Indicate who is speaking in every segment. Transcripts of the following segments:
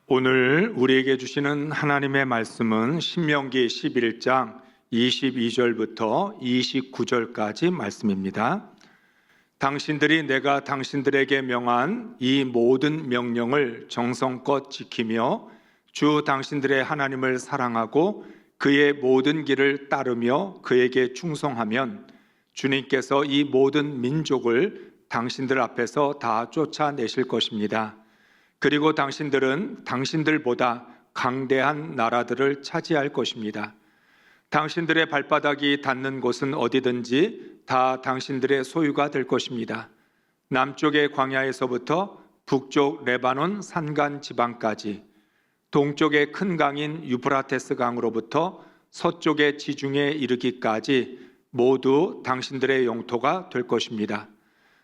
Speaker 1: 오늘 우리에게 주시는 하나님의 말씀은 신명기 11장 22절부터 29절까지 말씀입니다. 당신들이 내가 당신들에게 명한 이 모든 명령을 정성껏 지키며 주 당신들의 하나님을 사랑하고 그의 모든 길을 따르며 그에게 충성하면 주님께서 이 모든 민족을 당신들 앞에서 다 쫓아내실 것입니다. 그리고 당신들은 당신들보다 강대한 나라들을 차지할 것입니다. 당신들의 발바닥이 닿는 곳은 어디든지 다 당신들의 소유가 될 것입니다. 남쪽의 광야에서부터 북쪽 레바논 산간 지방까지, 동쪽의 큰 강인 유프라테스 강으로부터 서쪽의 지중해에 이르기까지 모두 당신들의 영토가 될 것입니다.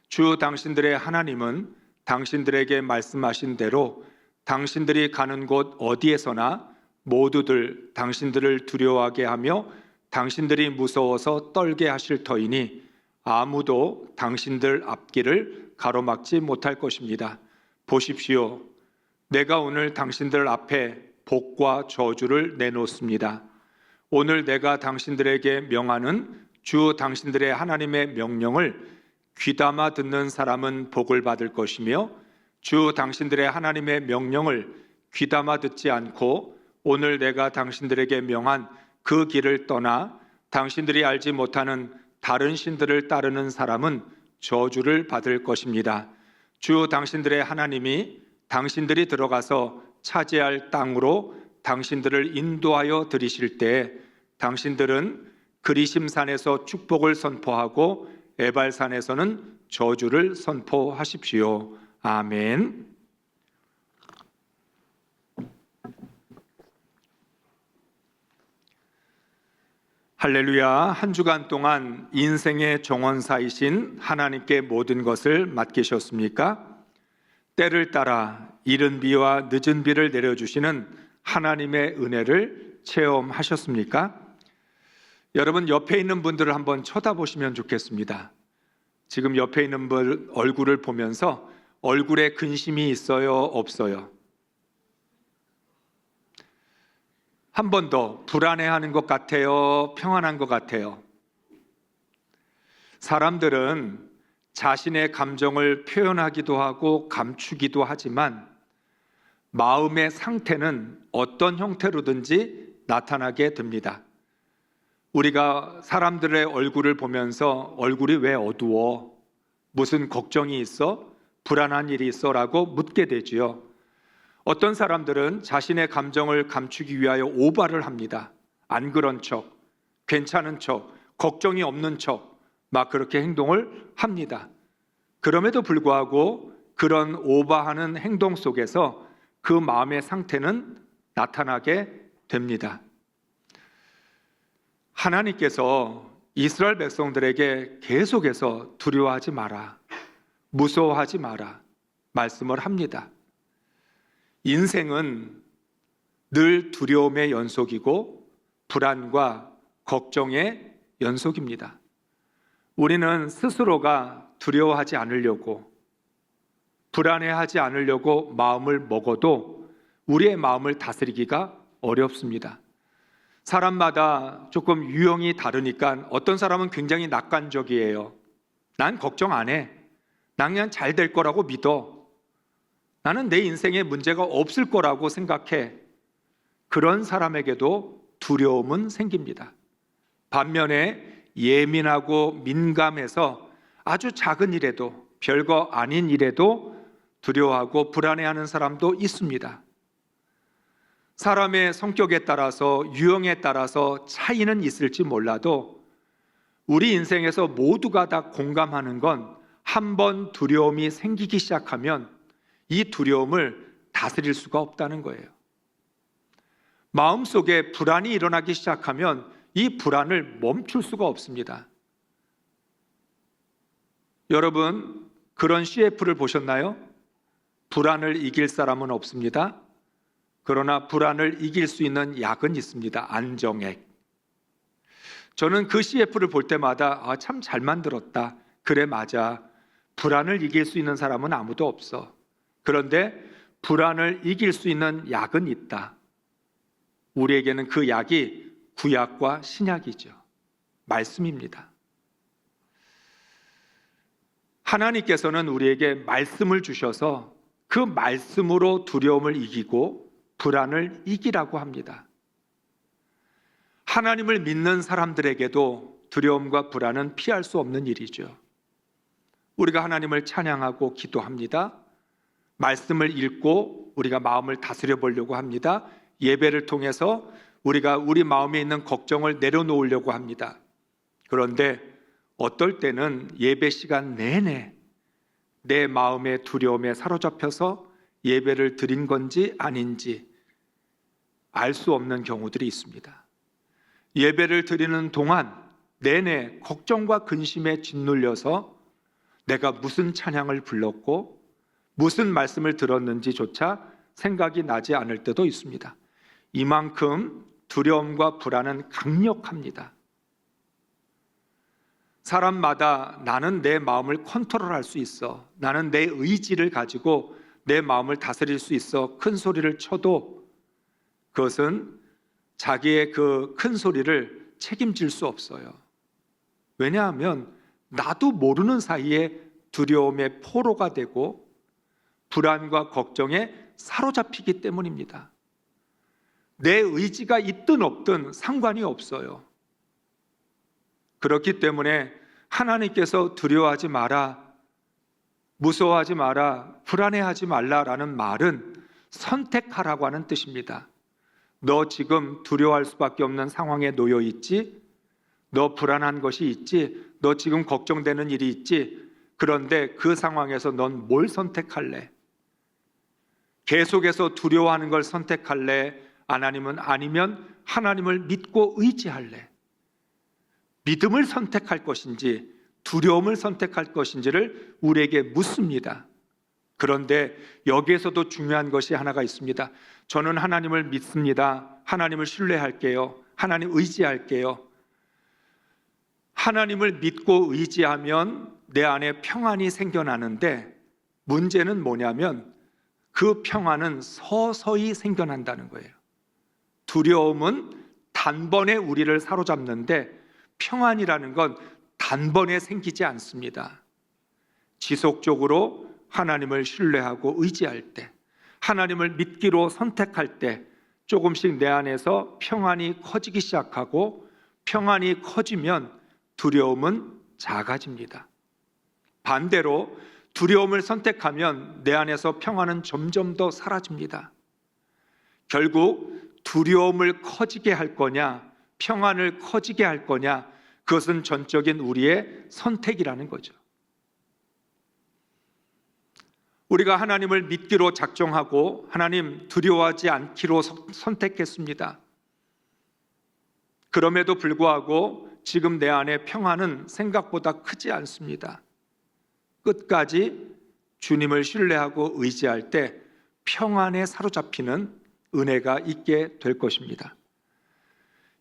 Speaker 1: 주 당신들의 하나님은 당신들에게 말씀하신 대로 당신들이 가는 곳 어디에서나 모두들 당신들을 두려워하게 하며 당신들이 무서워서 떨게 하실 터이니 아무도 당신들 앞길을 가로막지 못할 것입니다. 보십시오. 내가 오늘 당신들 앞에 복과 저주를 내놓습니다. 오늘 내가 당신들에게 명하는 주 당신들의 하나님의 명령을 귀담아 듣는 사람은 복을 받을 것이며 주 당신들의 하나님의 명령을 귀담아 듣지 않고 오늘 내가 당신들에게 명한 그 길을 떠나 당신들이 알지 못하는 다른 신들을 따르는 사람은 저주를 받을 것입니다. 주 당신들의 하나님이 당신들이 들어가서 차지할 땅으로 당신들을 인도하여 들이실 때에 당신들은 그리심산에서 축복을 선포하고 에발산에서는 저주를 선포하십시오. 아멘. 할렐루야. 한 주간 동안 인생의 정원사이신 하나님께 모든 것을 맡기셨습니까? 때를 따라 이른 비와 늦은 비를 내려주시는 하나님의 은혜를 체험하셨습니까? 여러분, 옆에 있는 분들을 한번 쳐다보시면 좋겠습니다. 지금 옆에 있는 분 얼굴을 보면서 얼굴에 근심이 있어요? 없어요? 한 번 더 불안해하는 것 같아요? 평안한 것 같아요? 사람들은 자신의 감정을 표현하기도 하고 감추기도 하지만 마음의 상태는 어떤 형태로든지 나타나게 됩니다. 우리가 사람들의 얼굴을 보면서 얼굴이 왜 어두워? 무슨 걱정이 있어? 불안한 일이 있어? 라고 묻게 되지요. 어떤 사람들은 자신의 감정을 감추기 위하여 오바를 합니다. 안 그런 척, 괜찮은 척, 걱정이 없는 척, 막 그렇게 행동을 합니다. 그럼에도 불구하고 그런 오바하는 행동 속에서 그 마음의 상태는 나타나게 됩니다. 하나님께서 이스라엘 백성들에게 계속해서 두려워하지 마라, 무서워하지 마라 말씀을 합니다. 인생은 늘 두려움의 연속이고 불안과 걱정의 연속입니다. 우리는 스스로가 두려워하지 않으려고, 불안해하지 않으려고 마음을 먹어도 우리의 마음을 다스리기가 어렵습니다. 사람마다 조금 유형이 다르니까 어떤 사람은 굉장히 낙관적이에요. 난 걱정 안 해. 난 그냥 잘 될 거라고 믿어. 나는 내 인생에 문제가 없을 거라고 생각해. 그런 사람에게도 두려움은 생깁니다. 반면에 예민하고 민감해서 아주 작은 일에도, 별거 아닌 일에도 두려워하고 불안해하는 사람도 있습니다. 사람의 성격에 따라서, 유형에 따라서 차이는 있을지 몰라도 우리 인생에서 모두가 다 공감하는 건 한 번 두려움이 생기기 시작하면 이 두려움을 다스릴 수가 없다는 거예요. 마음속에 불안이 일어나기 시작하면 이 불안을 멈출 수가 없습니다. 여러분, 그런 CF를 보셨나요? 불안을 이길 사람은 없습니다. 그러나 불안을 이길 수 있는 약은 있습니다. 안정액. 저는 그 CF를 볼 때마다 참 잘 만들었다. 그래, 맞아. 불안을 이길 수 있는 사람은 아무도 없어. 그런데 불안을 이길 수 있는 약은 있다. 우리에게는 그 약이 구약과 신약이죠. 말씀입니다. 하나님께서는 우리에게 말씀을 주셔서 그 말씀으로 두려움을 이기고 불안을 이기라고 합니다. 하나님을 믿는 사람들에게도 두려움과 불안은 피할 수 없는 일이죠. 우리가 하나님을 찬양하고 기도합니다. 말씀을 읽고 우리가 마음을 다스려 보려고 합니다. 예배를 통해서 우리가 우리 마음에 있는 걱정을 내려놓으려고 합니다. 그런데 어떨 때는 예배 시간 내내 내 마음의 두려움에 사로잡혀서 예배를 드린 건지 아닌지 알 수 없는 경우들이 있습니다. 예배를 드리는 동안 내내 걱정과 근심에 짓눌려서 내가 무슨 찬양을 불렀고 무슨 말씀을 들었는지조차 생각이 나지 않을 때도 있습니다. 이만큼 두려움과 불안은 강력합니다. 사람마다 나는 내 마음을 컨트롤할 수 있어, 나는 내 의지를 가지고 내 마음을 다스릴 수 있어 큰 소리를 쳐도 그것은 자기의 그 큰 소리를 책임질 수 없어요. 왜냐하면 나도 모르는 사이에 두려움의 포로가 되고 불안과 걱정에 사로잡히기 때문입니다. 내 의지가 있든 없든 상관이 없어요. 그렇기 때문에 하나님께서 두려워하지 마라, 무서워하지 마라, 불안해하지 말라라는 말은 선택하라고 하는 뜻입니다. 너 지금 두려워할 수밖에 없는 상황에 놓여 있지? 너 불안한 것이 있지? 너 지금 걱정되는 일이 있지? 그런데 그 상황에서 넌 뭘 선택할래? 계속해서 두려워하는 걸 선택할래? 아니면 하나님을 믿고 의지할래? 믿음을 선택할 것인지 두려움을 선택할 것인지를 우리에게 묻습니다. 그런데 여기에서도 중요한 것이 하나가 있습니다. 저는 하나님을 믿습니다. 하나님을 신뢰할게요. 하나님 의지할게요. 하나님을 믿고 의지하면 내 안에 평안이 생겨나는데 문제는 뭐냐면 그 평안은 서서히 생겨난다는 거예요. 두려움은 단번에 우리를 사로잡는데 평안이라는 건 단번에 생기지 않습니다. 지속적으로 하나님을 신뢰하고 의지할 때, 하나님을 믿기로 선택할 때 조금씩 내 안에서 평안이 커지기 시작하고 평안이 커지면 두려움은 작아집니다. 반대로 두려움을 선택하면 내 안에서 평안은 점점 더 사라집니다. 결국 두려움을 커지게 할 거냐, 평안을 커지게 할 거냐, 그것은 전적인 우리의 선택이라는 거죠. 우리가 하나님을 믿기로 작정하고 하나님 두려워하지 않기로 선택했습니다. 그럼에도 불구하고 지금 내 안에 평안은 생각보다 크지 않습니다. 끝까지 주님을 신뢰하고 의지할 때 평안에 사로잡히는 은혜가 있게 될 것입니다.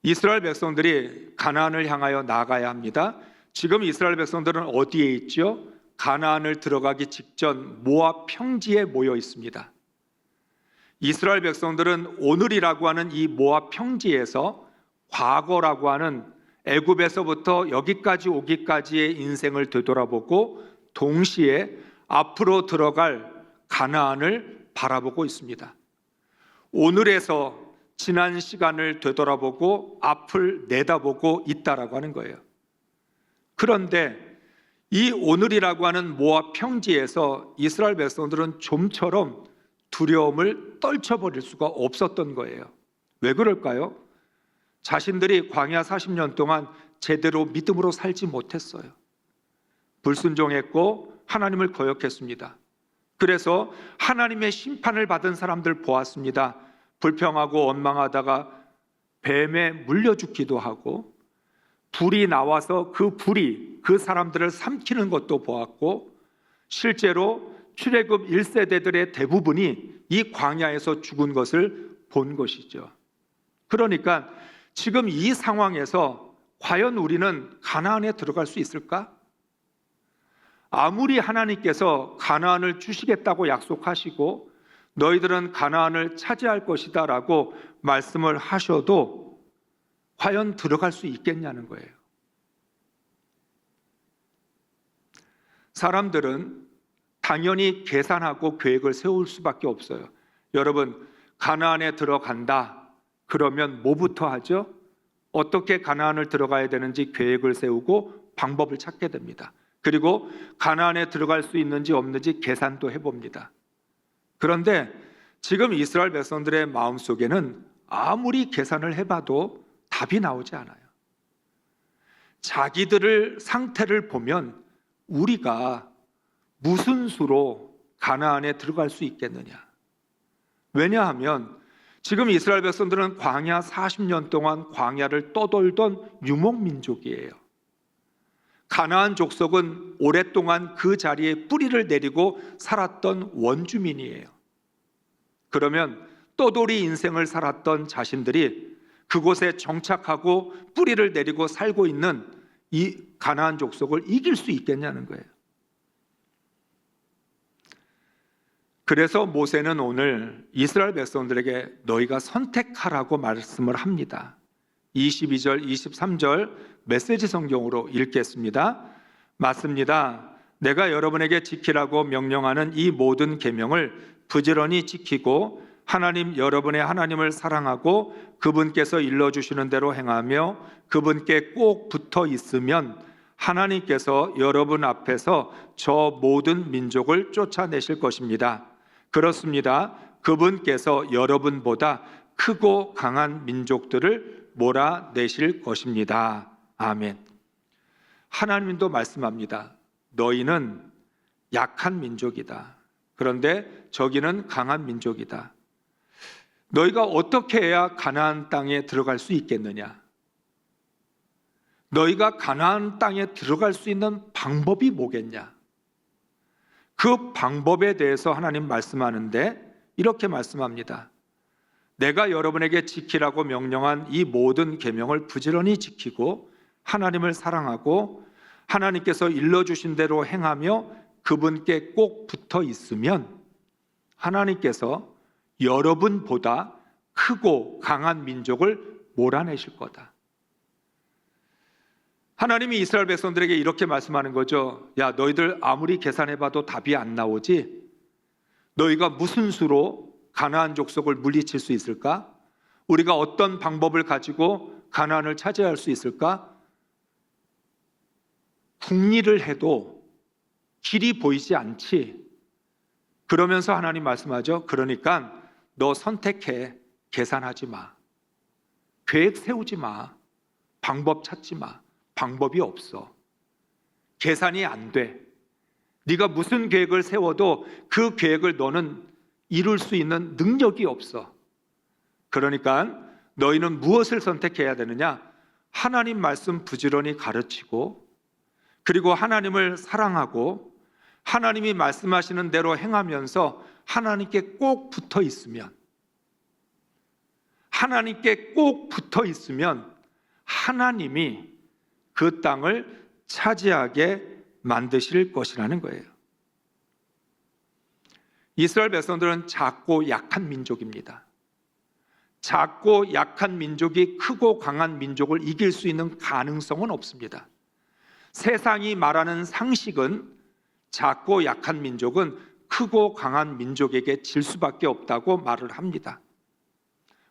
Speaker 1: 이스라엘 백성들이 가나안을 향하여 나아가야 합니다. 지금 이스라엘 백성들은 어디에 있죠? 가나안을 들어가기 직전 모압 평지에 모여 있습니다. 이스라엘 백성들은 오늘이라고 하는 이 모압 평지에서 과거라고 하는 애굽에서부터 여기까지 오기까지의 인생을 되돌아보고 동시에 앞으로 들어갈 가나안을 바라보고 있습니다. 오늘에서 지난 시간을 되돌아보고 앞을 내다보고 있다라고 하는 거예요. 그런데 이 오늘이라고 하는 모압 평지에서 이스라엘 백성들은 좀처럼 두려움을 떨쳐버릴 수가 없었던 거예요. 왜 그럴까요? 자신들이 광야 40년 동안 제대로 믿음으로 살지 못했어요. 불순종했고 하나님을 거역했습니다. 그래서 하나님의 심판을 받은 사람들 보았습니다. 불평하고 원망하다가 뱀에 물려 죽기도 하고 불이 나와서 그 불이 그 사람들을 삼키는 것도 보았고 실제로 출애굽 1세대들의 대부분이 이 광야에서 죽은 것을 본 것이죠. 그러니까 지금 이 상황에서 과연 우리는 가나안에 들어갈 수 있을까? 아무리 하나님께서 가나안을 주시겠다고 약속하시고 너희들은 가나안을 차지할 것이다 라고 말씀을 하셔도 과연 들어갈 수 있겠냐는 거예요. 사람들은 당연히 계산하고 계획을 세울 수밖에 없어요. 여러분, 가나안에 들어간다 그러면 뭐부터 하죠? 어떻게 가나안을 들어가야 되는지 계획을 세우고 방법을 찾게 됩니다. 그리고 가나안에 들어갈 수 있는지 없는지 계산도 해봅니다. 그런데 지금 이스라엘 백성들의 마음속에는 아무리 계산을 해봐도 답이 나오지 않아요. 자기들의 상태를 보면 우리가 무슨 수로 가나안에 들어갈 수 있겠느냐. 왜냐하면 지금 이스라엘 백성들은 광야 40년 동안 광야를 떠돌던 유목민족이에요. 가나안 족속은 오랫동안 그 자리에 뿌리를 내리고 살았던 원주민이에요. 그러면 떠돌이 인생을 살았던 자신들이 그곳에 정착하고 뿌리를 내리고 살고 있는 이 가나안 족속을 이길 수 있겠냐는 거예요. 그래서 모세는 오늘 이스라엘 백성들에게 너희가 선택하라고 말씀을 합니다. 22절, 23절 메시지 성경으로 읽겠습니다. 맞습니다. 내가 여러분에게 지키라고 명령하는 이 모든 계명을 부지런히 지키고 하나님 여러분의 하나님을 사랑하고 그분께서 일러주시는 대로 행하며 그분께 꼭 붙어 있으면 하나님께서 여러분 앞에서 저 모든 민족을 쫓아내실 것입니다. 그렇습니다. 그분께서 여러분보다 크고 강한 민족들을 몰아내실 것입니다. 아멘. 하나님도 말씀합니다. 너희는 약한 민족이다. 그런데 저기는 강한 민족이다. 너희가 어떻게 해야 가나안 땅에 들어갈 수 있겠느냐? 너희가 가나안 땅에 들어갈 수 있는 방법이 뭐겠냐? 그 방법에 대해서 하나님 말씀하는데 이렇게 말씀합니다. 내가 여러분에게 지키라고 명령한 이 모든 계명을 부지런히 지키고 하나님을 사랑하고 하나님께서 일러주신 대로 행하며 그분께 꼭 붙어 있으면 하나님께서 여러분보다 크고 강한 민족을 몰아내실 거다. 하나님이 이스라엘 백성들에게 이렇게 말씀하는 거죠. 야, 너희들 아무리 계산해봐도 답이 안 나오지? 너희가 무슨 수로 가나안 족속을 물리칠 수 있을까? 우리가 어떤 방법을 가지고 가나안을 차지할 수 있을까? 궁리를 해도 길이 보이지 않지. 그러면서 하나님 말씀하죠. 그러니까 너 선택해. 계산하지 마. 계획 세우지 마. 방법 찾지 마. 방법이 없어. 계산이 안 돼. 네가 무슨 계획을 세워도 그 계획을 너는 이룰 수 있는 능력이 없어. 그러니까 너희는 무엇을 선택해야 되느냐? 하나님 말씀 부지런히 가르치고 그리고 하나님을 사랑하고 하나님이 말씀하시는 대로 행하면서 하나님께 꼭 붙어 있으면 하나님이 그 땅을 차지하게 만드실 것이라는 거예요. 이스라엘 백성들은 작고 약한 민족입니다. 작고 약한 민족이 크고 강한 민족을 이길 수 있는 가능성은 없습니다. 세상이 말하는 상식은 작고 약한 민족은 크고 강한 민족에게 질 수밖에 없다고 말을 합니다.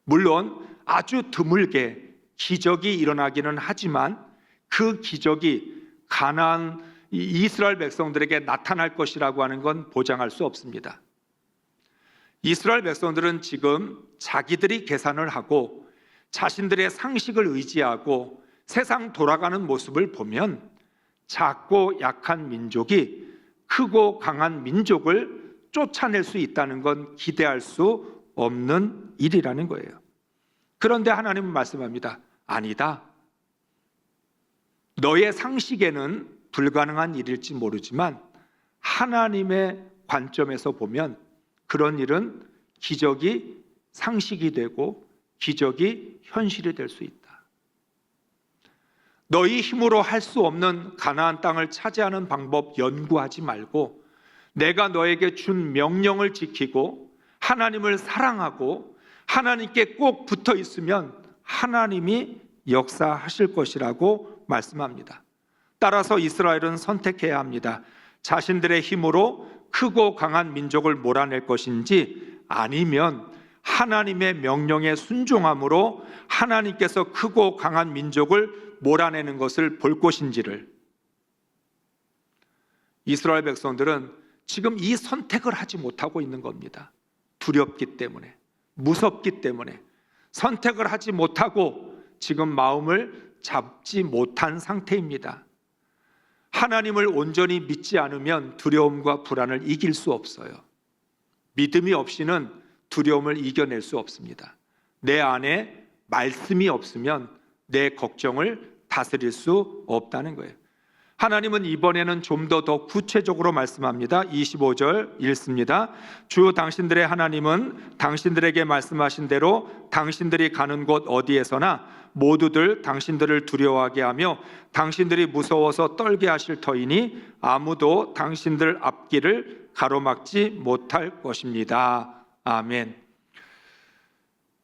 Speaker 1: 물론 아주 드물게 기적이 일어나기는 하지만 그 기적이 가나안 이스라엘 백성들에게 나타날 것이라고 하는 건 보장할 수 없습니다. 이스라엘 백성들은 지금 자기들이 계산을 하고 자신들의 상식을 의지하고 세상 돌아가는 모습을 보면 작고 약한 민족이 크고 강한 민족을 쫓아낼 수 있다는 건 기대할 수 없는 일이라는 거예요. 그런데 하나님은 말씀합니다. 아니다. 너의 상식에는 불가능한 일일지 모르지만 하나님의 관점에서 보면 그런 일은 기적이 상식이 되고 기적이 현실이 될 수 있다. 너희 힘으로 할 수 없는 가나안 땅을 차지하는 방법 연구하지 말고 내가 너에게 준 명령을 지키고 하나님을 사랑하고 하나님께 꼭 붙어 있으면 하나님이 역사하실 것이라고 말씀합니다. 따라서 이스라엘은 선택해야 합니다. 자신들의 힘으로 크고 강한 민족을 몰아낼 것인지, 아니면 하나님의 명령에 순종함으로 하나님께서 크고 강한 민족을 몰아내는 것을 볼 것인지를. 이스라엘 백성들은 지금 이 선택을 하지 못하고 있는 겁니다. 두렵기 때문에, 무섭기 때문에 선택을 하지 못하고 지금 마음을 잡지 못한 상태입니다. 하나님을 온전히 믿지 않으면 두려움과 불안을 이길 수 없어요. 믿음이 없이는 두려움을 이겨낼 수 없습니다. 내 안에 말씀이 없으면 내 걱정을 다스릴 수 없다는 거예요. 하나님은 이번에는 좀 더 구체적으로 말씀합니다. 25절 읽습니다. 주 당신들의 하나님은 당신들에게 말씀하신 대로 당신들이 가는 곳 어디에서나 모두들 당신들을 두려워하게 하며 당신들이 무서워서 떨게 하실 터이니 아무도 당신들 앞길을 가로막지 못할 것입니다. 아멘.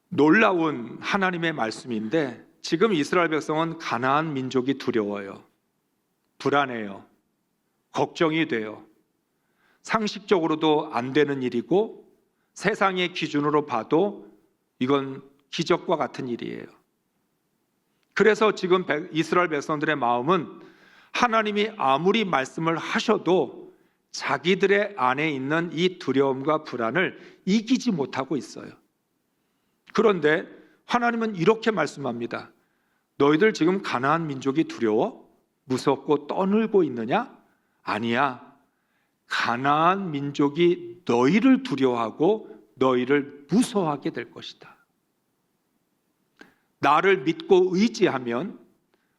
Speaker 1: 놀라운 하나님의 말씀인데, 지금 이스라엘 백성은 가나안 민족이 두려워요. 불안해요. 걱정이 돼요. 상식적으로도 안 되는 일이고 세상의 기준으로 봐도 이건 기적과 같은 일이에요. 그래서 지금 이스라엘 백성들의 마음은 하나님이 아무리 말씀을 하셔도 자기들의 안에 있는 이 두려움과 불안을 이기지 못하고 있어요. 그런데 하나님은 이렇게 말씀합니다. 너희들 지금 가나안 민족이 두려워? 무섭고 떠늘고 있느냐? 아니야. 가나안 민족이 너희를 두려워하고 너희를 무서워하게 될 것이다. 나를 믿고 의지하면,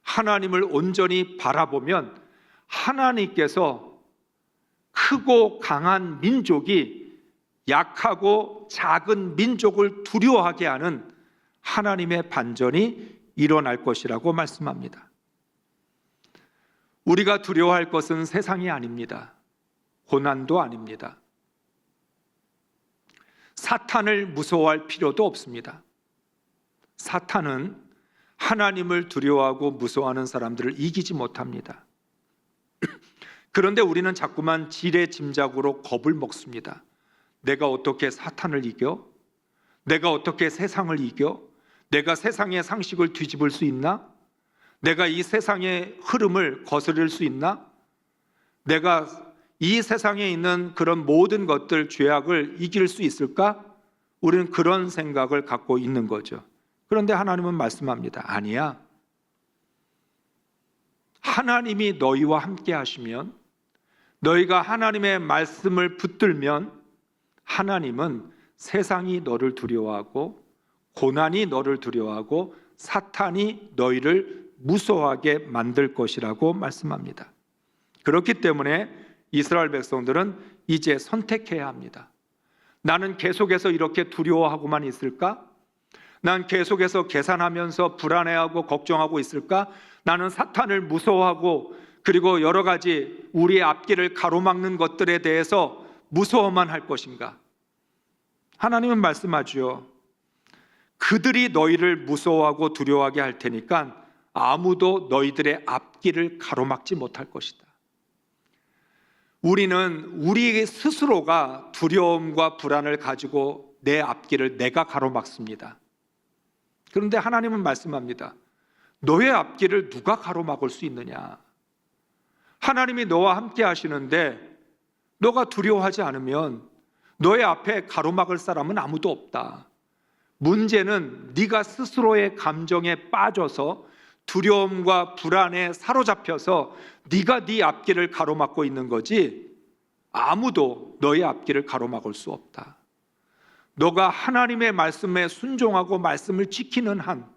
Speaker 1: 하나님을 온전히 바라보면 하나님께서 크고 강한 민족이 약하고 작은 민족을 두려워하게 하는 하나님의 반전이 일어날 것이라고 말씀합니다. 우리가 두려워할 것은 세상이 아닙니다. 고난도 아닙니다. 사탄을 무서워할 필요도 없습니다. 사탄은 하나님을 두려워하고 무서워하는 사람들을 이기지 못합니다. 그런데 우리는 자꾸만 지레짐작으로 겁을 먹습니다. 내가 어떻게 사탄을 이겨? 내가 어떻게 세상을 이겨? 내가 세상의 상식을 뒤집을 수 있나? 내가 이 세상의 흐름을 거스를 수 있나? 내가 이 세상에 있는 그런 모든 것들, 죄악을 이길 수 있을까? 우리는 그런 생각을 갖고 있는 거죠. 그런데 하나님은 말씀합니다. 아니야. 하나님이 너희와 함께 하시면, 너희가 하나님의 말씀을 붙들면 하나님은 세상이 너를 두려워하고 고난이 너를 두려워하고 사탄이 너희를 무서워하게 만들 것이라고 말씀합니다. 그렇기 때문에 이스라엘 백성들은 이제 선택해야 합니다. 나는 계속해서 이렇게 두려워하고만 있을까? 난 계속해서 계산하면서 불안해하고 걱정하고 있을까? 나는 사탄을 무서워하고 그리고 여러 가지 우리의 앞길을 가로막는 것들에 대해서 무서워만 할 것인가? 하나님은 말씀하죠. 그들이 너희를 무서워하고 두려워하게 할 테니까 아무도 너희들의 앞길을 가로막지 못할 것이다. 우리는 우리 스스로가 두려움과 불안을 가지고 내 앞길을 내가 가로막습니다. 그런데 하나님은 말씀합니다. 너의 앞길을 누가 가로막을 수 있느냐? 하나님이 너와 함께 하시는데 너가 두려워하지 않으면 너의 앞에 가로막을 사람은 아무도 없다. 문제는 네가 스스로의 감정에 빠져서 두려움과 불안에 사로잡혀서 네가 네 앞길을 가로막고 있는 거지 아무도 너의 앞길을 가로막을 수 없다. 너가 하나님의 말씀에 순종하고 말씀을 지키는 한,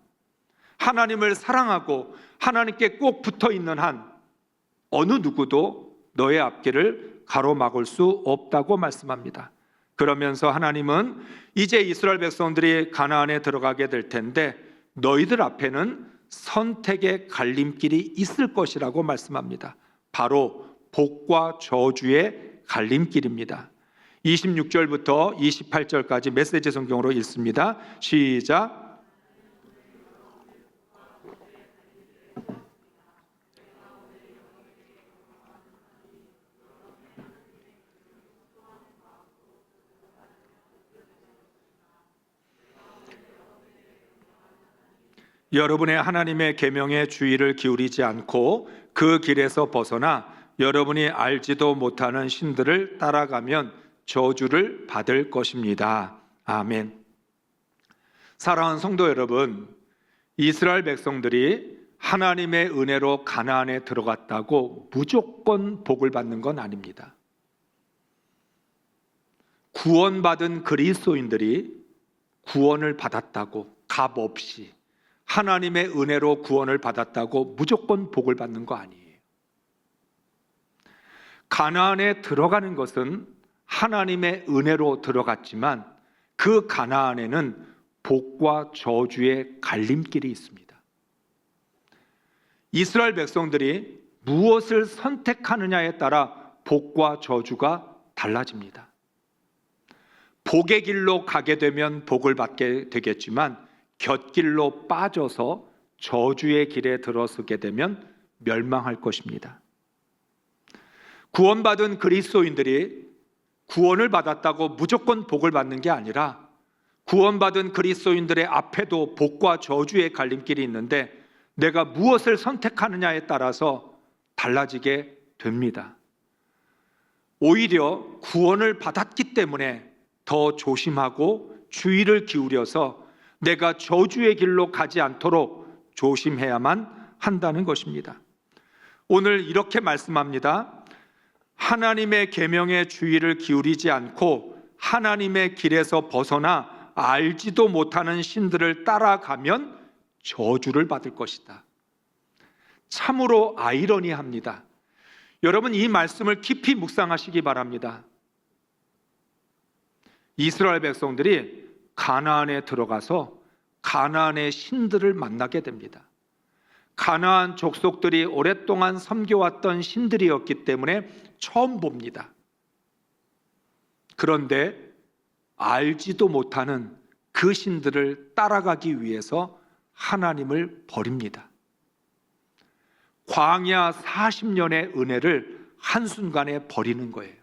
Speaker 1: 하나님을 사랑하고 하나님께 꼭 붙어 있는 한 어느 누구도 너의 앞길을 가로막을 수 없다고 말씀합니다. 그러면서 하나님은 이제 이스라엘 백성들이 가나안에 들어가게 될 텐데 너희들 앞에는 선택의 갈림길이 있을 것이라고 말씀합니다. 바로 복과 저주의 갈림길입니다. 26절부터 28절까지 메시지 성경으로 읽습니다. 시작. 여러분의 하나님의 계명에 주의를 기울이지 않고 그 길에서 벗어나 여러분이 알지도 못하는 신들을 따라가면 저주를 받을 것입니다. 아멘. 사랑하는 성도 여러분, 이스라엘 백성들이 하나님의 은혜로 가나안에 들어갔다고 무조건 복을 받는 건 아닙니다. 구원받은 그리스도인들이 구원을 받았다고 값없이 하나님의 은혜로 구원을 받았다고 무조건 복을 받는 거 아니에요. 가나안에 들어가는 것은 하나님의 은혜로 들어갔지만 그 가나안에는 복과 저주의 갈림길이 있습니다. 이스라엘 백성들이 무엇을 선택하느냐에 따라 복과 저주가 달라집니다. 복의 길로 가게 되면 복을 받게 되겠지만 곁길로 빠져서 저주의 길에 들어서게 되면 멸망할 것입니다. 구원받은 그리스도인들이 구원을 받았다고 무조건 복을 받는 게 아니라 구원받은 그리스도인들의 앞에도 복과 저주의 갈림길이 있는데 내가 무엇을 선택하느냐에 따라서 달라지게 됩니다. 오히려 구원을 받았기 때문에 더 조심하고 주의를 기울여서 내가 저주의 길로 가지 않도록 조심해야만 한다는 것입니다. 오늘 이렇게 말씀합니다. 하나님의 계명에 주의를 기울이지 않고 하나님의 길에서 벗어나 알지도 못하는 신들을 따라가면 저주를 받을 것이다. 참으로 아이러니합니다. 여러분, 이 말씀을 깊이 묵상하시기 바랍니다. 이스라엘 백성들이 가나안에 들어가서 가나안의 신들을 만나게 됩니다. 가나안 족속들이 오랫동안 섬겨왔던 신들이었기 때문에 처음 봅니다. 그런데 알지도 못하는 그 신들을 따라가기 위해서 하나님을 버립니다. 광야 40년의 은혜를 한순간에 버리는 거예요.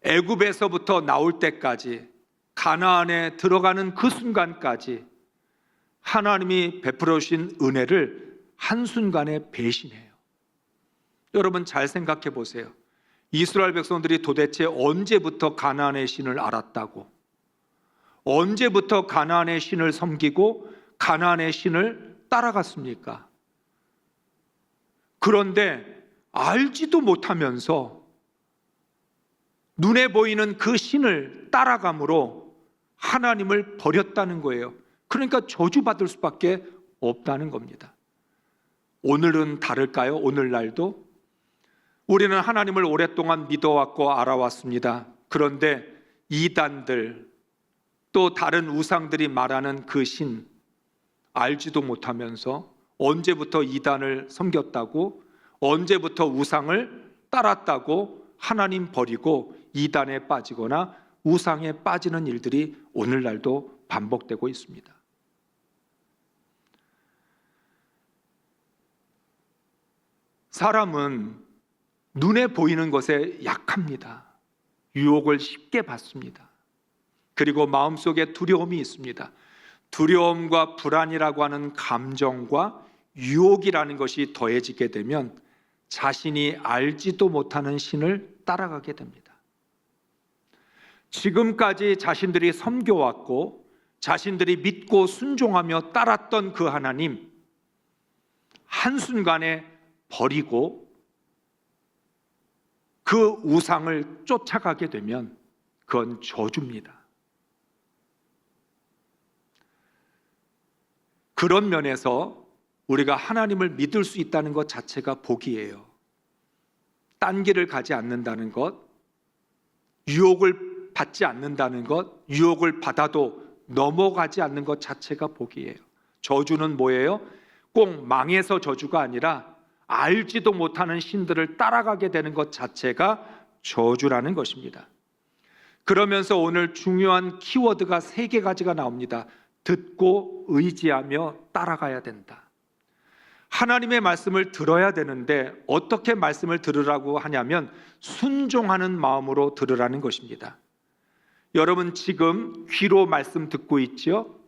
Speaker 1: 애굽에서부터 나올 때까지 가나안에 들어가는 그 순간까지 하나님이 베풀어 주신 은혜를 한순간에 배신해요. 여러분 잘 생각해 보세요. 이스라엘 백성들이 도대체 언제부터 가나안의 신을 알았다고? 언제부터 가나안의 신을 섬기고 가나안의 신을 따라갔습니까? 그런데 알지도 못하면서 눈에 보이는 그 신을 따라감으로 하나님을 버렸다는 거예요. 그러니까 저주받을 수밖에 없다는 겁니다. 오늘은 다를까요? 오늘날도 우리는 하나님을 오랫동안 믿어왔고 알아왔습니다. 그런데 이단들 또 다른 우상들이 말하는 그 신 알지도 못하면서 언제부터 이단을 섬겼다고, 언제부터 우상을 따랐다고 하나님 버리고 이단에 빠지거나 우상에 빠지는 일들이 오늘날도 반복되고 있습니다. 사람은 눈에 보이는 것에 약합니다. 유혹을 쉽게 받습니다. 그리고 마음속에 두려움이 있습니다. 두려움과 불안이라고 하는 감정과 유혹이라는 것이 더해지게 되면 자신이 알지도 못하는 신을 따라가게 됩니다. 지금까지 자신들이 섬겨왔고 자신들이 믿고 순종하며 따랐던 그 하나님 한순간에 버리고 그 우상을 쫓아가게 되면 그건 저주입니다. 그런 면에서 우리가 하나님을 믿을 수 있다는 것 자체가 복이에요. 딴 길을 가지 않는다는 것, 유혹을 받지 않는다는 것, 유혹을 받아도 넘어가지 않는 것 자체가 복이에요. 저주는 뭐예요? 꼭 망해서 저주가 아니라 알지도 못하는 신들을 따라가게 되는 것 자체가 저주라는 것입니다. 그러면서 오늘 중요한 키워드가 3가지가 나옵니다. 듣고 의지하며 따라가야 된다. 하나님의 말씀을 들어야 되는데 어떻게 말씀을 들으라고 하냐면 순종하는 마음으로 들으라는 것입니다. 여러분 지금 귀로 말씀 듣고 있죠?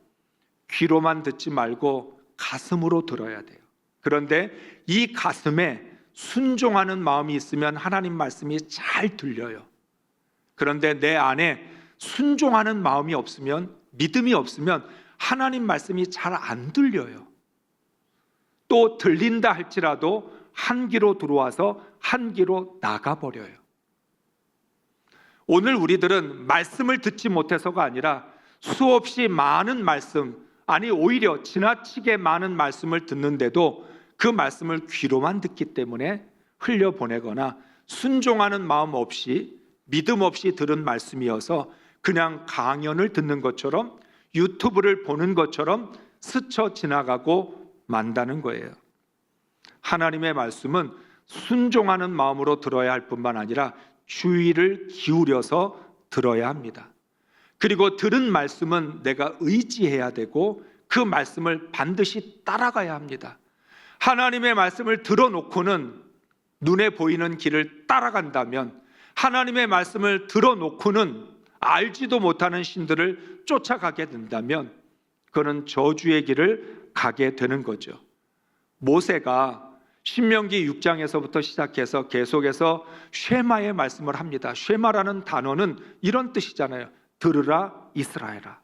Speaker 1: 귀로만 듣지 말고 가슴으로 들어야 돼요. 그런데 이 가슴에 순종하는 마음이 있으면 하나님 말씀이 잘 들려요. 그런데 내 안에 순종하는 마음이 없으면, 믿음이 없으면 하나님 말씀이 잘 안 들려요. 또 들린다 할지라도 한 귀로 들어와서 한 귀로 나가버려요. 오늘 우리들은 말씀을 듣지 못해서가 아니라 수없이 많은 말씀, 아니 오히려 지나치게 많은 말씀을 듣는데도 그 말씀을 귀로만 듣기 때문에 흘려보내거나 순종하는 마음 없이, 믿음 없이 들은 말씀이어서 그냥 강연을 듣는 것처럼, 유튜브를 보는 것처럼 스쳐 지나가고 만다는 거예요. 하나님의 말씀은 순종하는 마음으로 들어야 할 뿐만 아니라 주의를 기울여서 들어야 합니다. 그리고 들은 말씀은 내가 의지해야 되고 그 말씀을 반드시 따라가야 합니다. 하나님의 말씀을 들어놓고는 눈에 보이는 길을 따라간다면, 하나님의 말씀을 들어놓고는 알지도 못하는 신들을 쫓아가게 된다면 그는 저주의 길을 가게 되는 거죠. 모세가 신명기 6장에서부터 시작해서 계속해서 쉐마의 말씀을 합니다. 쉐마라는 단어는 이런 뜻이잖아요. 들으라 이스라엘아.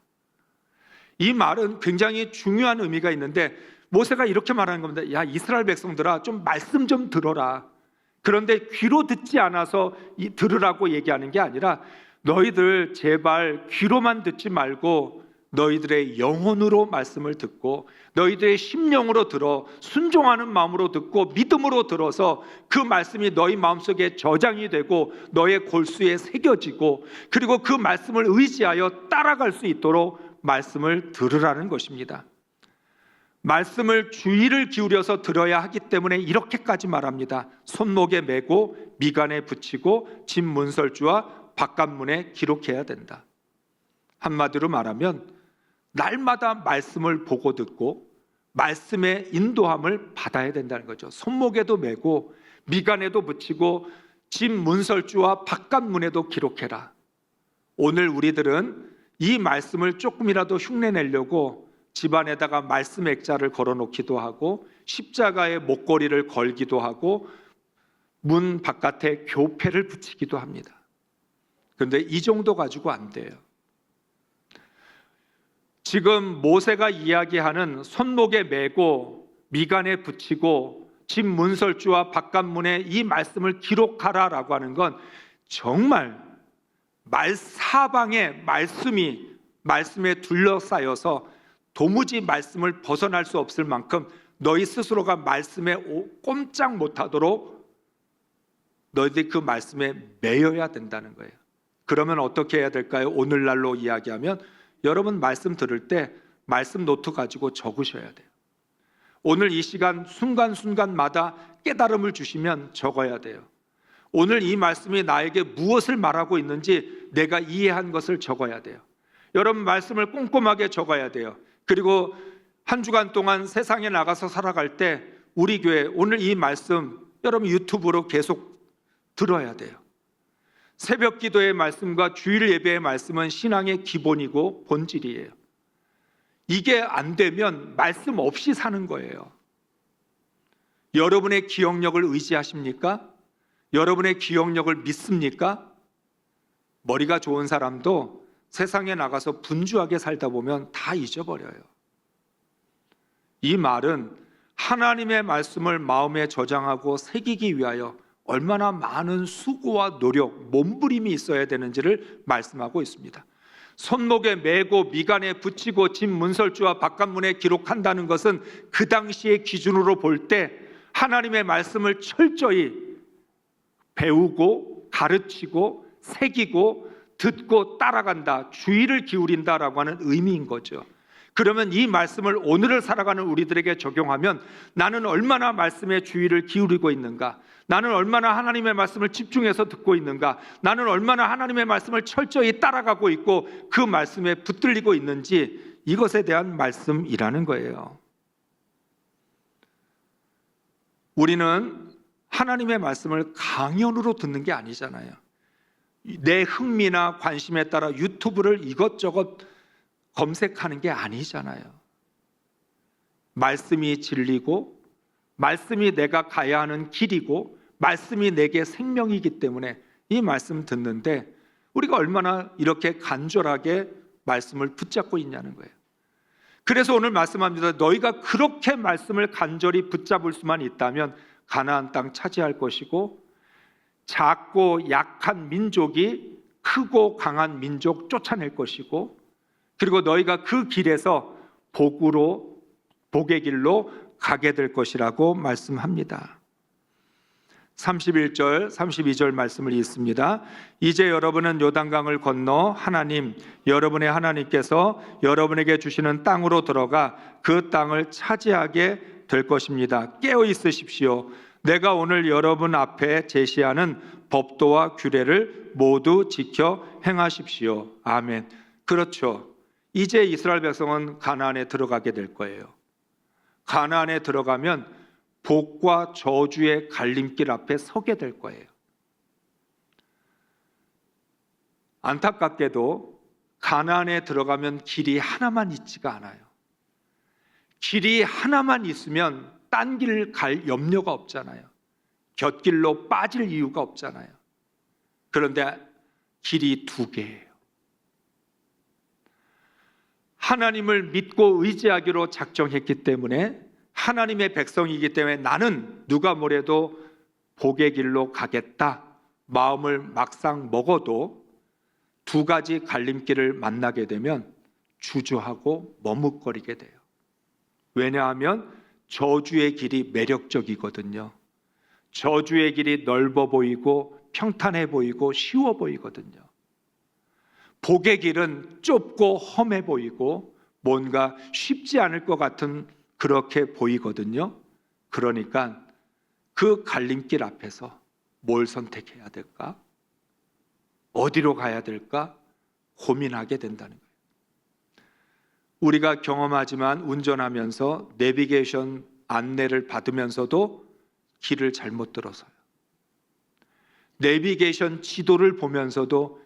Speaker 1: 이 말은 굉장히 중요한 의미가 있는데 모세가 이렇게 말하는 겁니다. 야, 이스라엘 백성들아, 좀 말씀 좀 들어라. 그런데 귀로 듣지 않아서 들으라고 얘기하는 게 아니라 너희들 제발 귀로만 듣지 말고 너희들의 영혼으로 말씀을 듣고 너희들의 심령으로 들어 순종하는 마음으로 듣고 믿음으로 들어서 그 말씀이 너희 마음속에 저장이 되고 너의 골수에 새겨지고 그리고 그 말씀을 의지하여 따라갈 수 있도록 말씀을 들으라는 것입니다. 말씀을 주의를 기울여서 들어야 하기 때문에 이렇게까지 말합니다. 손목에 메고 미간에 붙이고 집 문설주와 바깥문에 기록해야 된다. 한마디로 말하면 날마다 말씀을 보고 듣고 말씀의 인도함을 받아야 된다는 거죠. 손목에도 메고 미간에도 붙이고 집 문설주와 바깥문에도 기록해라. 오늘 우리들은 이 말씀을 조금이라도 흉내내려고 집안에다가 말씀 액자를 걸어놓기도 하고 십자가의 목걸이를 걸기도 하고 문 바깥에 교패를 붙이기도 합니다. 그런데 이 정도 가지고 안 돼요. 지금 모세가 이야기하는 손목에 메고 미간에 붙이고 집 문설주와 바깥문에 이 말씀을 기록하라라고 하는 건 정말 사방에 말씀에 둘러싸여서 도무지 말씀을 벗어날 수 없을 만큼 너희 스스로가 말씀에 꼼짝 못하도록 너희들이 그 말씀에 매여야 된다는 거예요. 그러면 어떻게 해야 될까요? 오늘날로 이야기하면 여러분 말씀 들을 때 말씀 노트 가지고 적으셔야 돼요. 오늘 이 시간 순간순간마다 깨달음을 주시면 적어야 돼요. 오늘 이 말씀이 나에게 무엇을 말하고 있는지 내가 이해한 것을 적어야 돼요. 여러분 말씀을 꼼꼼하게 적어야 돼요. 그리고 한 주간 동안 세상에 나가서 살아갈 때 우리 교회 오늘 이 말씀 여러분 유튜브로 계속 들어야 돼요. 새벽 기도의 말씀과 주일 예배의 말씀은 신앙의 기본이고 본질이에요. 이게 안 되면 말씀 없이 사는 거예요. 여러분의 기억력을 의지하십니까? 여러분의 기억력을 믿습니까? 머리가 좋은 사람도 세상에 나가서 분주하게 살다 보면 다 잊어버려요. 이 말은 하나님의 말씀을 마음에 저장하고 새기기 위하여 얼마나 많은 수고와 노력, 몸부림이 있어야 되는지를 말씀하고 있습니다. 손목에 메고 미간에 붙이고 집 문설주와 바깥문에 기록한다는 것은 그 당시의 기준으로 볼 때 하나님의 말씀을 철저히 배우고 가르치고 새기고 듣고 따라간다, 주의를 기울인다라고 하는 의미인 거죠. 그러면 이 말씀을 오늘을 살아가는 우리들에게 적용하면 나는 얼마나 말씀에 주의를 기울이고 있는가? 나는 얼마나 하나님의 말씀을 집중해서 듣고 있는가? 나는 얼마나 하나님의 말씀을 철저히 따라가고 있고 그 말씀에 붙들리고 있는지, 이것에 대한 말씀이라는 거예요. 우리는 하나님의 말씀을 강연으로 듣는 게 아니잖아요. 내 흥미나 관심에 따라 유튜브를 이것저것 검색하는 게 아니잖아요. 말씀이 진리고 말씀이 내가 가야 하는 길이고 말씀이 내게 생명이기 때문에 이 말씀 듣는데 우리가 얼마나 이렇게 간절하게 말씀을 붙잡고 있냐는 거예요. 그래서 오늘 말씀합니다. 너희가 그렇게 말씀을 간절히 붙잡을 수만 있다면 가나안 땅 차지할 것이고, 작고 약한 민족이 크고 강한 민족 쫓아낼 것이고, 그리고 너희가 그 길에서 복의 길로 가게 될 것이라고 말씀합니다. 31절, 32절 말씀을 읽습니다. 이제 여러분은 요단강을 건너 하나님, 여러분의 하나님께서 여러분에게 주시는 땅으로 들어가 그 땅을 차지하게 될 것입니다. 깨어 있으십시오. 내가 오늘 여러분 앞에 제시하는 법도와 규례를 모두 지켜 행하십시오. 아멘. 그렇죠. 이제 이스라엘 백성은 가나안에 들어가게 될 거예요. 가나안에 들어가면 복과 저주의 갈림길 앞에 서게 될 거예요. 안타깝게도 가나안에 들어가면 길이 하나만 있지가 않아요. 길이 하나만 있으면 딴 길 갈 염려가 없잖아요. 곁길로 빠질 이유가 없잖아요. 그런데 길이 두 개예요. 하나님을 믿고 의지하기로 작정했기 때문에, 하나님의 백성이기 때문에 나는 누가 뭐래도 복의 길로 가겠다 마음을 막상 먹어도 두 가지 갈림길을 만나게 되면 주저하고 머뭇거리게 돼요. 왜냐하면 저주의 길이 매력적이거든요. 저주의 길이 넓어 보이고 평탄해 보이고 쉬워 보이거든요. 복의 길은 좁고 험해 보이고 뭔가 쉽지 않을 것 같은 그렇게 보이거든요. 그러니까 그 갈림길 앞에서 뭘 선택해야 될까? 어디로 가야 될까? 고민하게 된다는 거예요. 우리가 경험하지만 운전하면서 내비게이션 안내를 받으면서도 길을 잘못 들어서요. 내비게이션 지도를 보면서도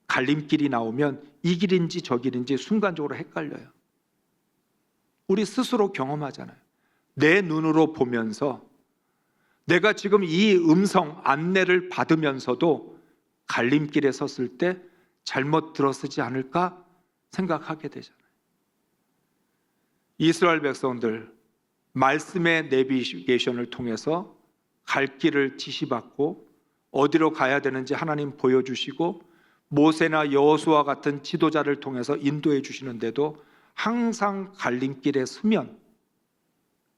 Speaker 1: 갈림길이 나오면 이 길인지 저 길인지 순간적으로 헷갈려요. 우리 스스로 경험하잖아요. 내 눈으로 보면서 내가 지금 이 음성 안내를 받으면서도 갈림길에 섰을 때 잘못 들어서지 않을까 생각하게 되잖아요. 이스라엘 백성들 말씀의 내비게이션을 통해서 갈 길을 지시받고 어디로 가야 되는지 하나님 보여주시고 모세나 여호수아 같은 지도자를 통해서 인도해 주시는데도 항상 갈림길에 서면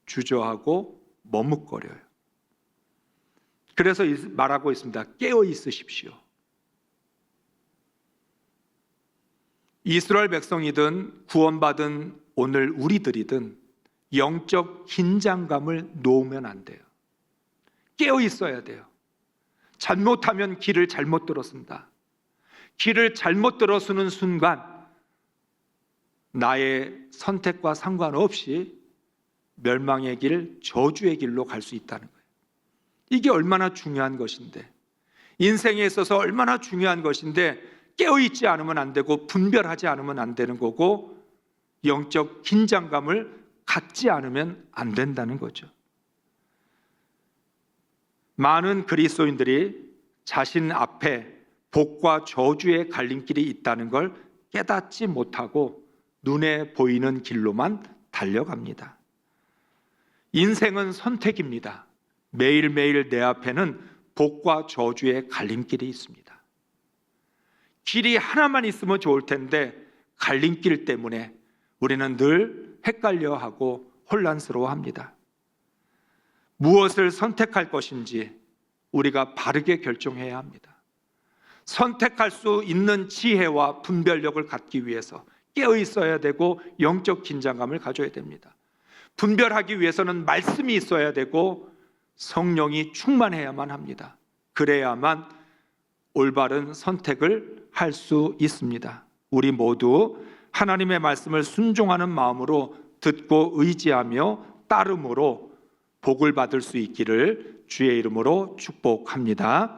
Speaker 1: 주저하고 머뭇거려요. 그래서 말하고 있습니다. 깨어 있으십시오. 이스라엘 백성이든 구원받은 오늘 우리들이든 영적 긴장감을 놓으면 안 돼요. 깨어 있어야 돼요. 잘못하면 길을 잘못 들었습니다. 길을 잘못 들어서는 순간 나의 선택과 상관없이 멸망의 길, 저주의 길로 갈 수 있다는 거예요. 이게 얼마나 중요한 것인데, 인생에 있어서 얼마나 중요한 것인데 깨어있지 않으면 안 되고 분별하지 않으면 안 되는 거고 영적 긴장감을 갖지 않으면 안 된다는 거죠. 많은 그리스도인들이 자신 앞에 복과 저주의 갈림길이 있다는 걸 깨닫지 못하고 눈에 보이는 길로만 달려갑니다. 인생은 선택입니다. 매일매일 내 앞에는 복과 저주의 갈림길이 있습니다. 길이 하나만 있으면 좋을 텐데 갈림길 때문에 우리는 늘 헷갈려하고 혼란스러워합니다. 무엇을 선택할 것인지 우리가 바르게 결정해야 합니다. 선택할 수 있는 지혜와 분별력을 갖기 위해서 깨어 있어야 되고 영적 긴장감을 가져야 됩니다. 분별하기 위해서는 말씀이 있어야 되고 성령이 충만해야만 합니다. 그래야만 올바른 선택을 할 수 있습니다. 우리 모두 하나님의 말씀을 순종하는 마음으로 듣고 의지하며 따름으로 복을 받을 수 있기를 주의 이름으로 축복합니다.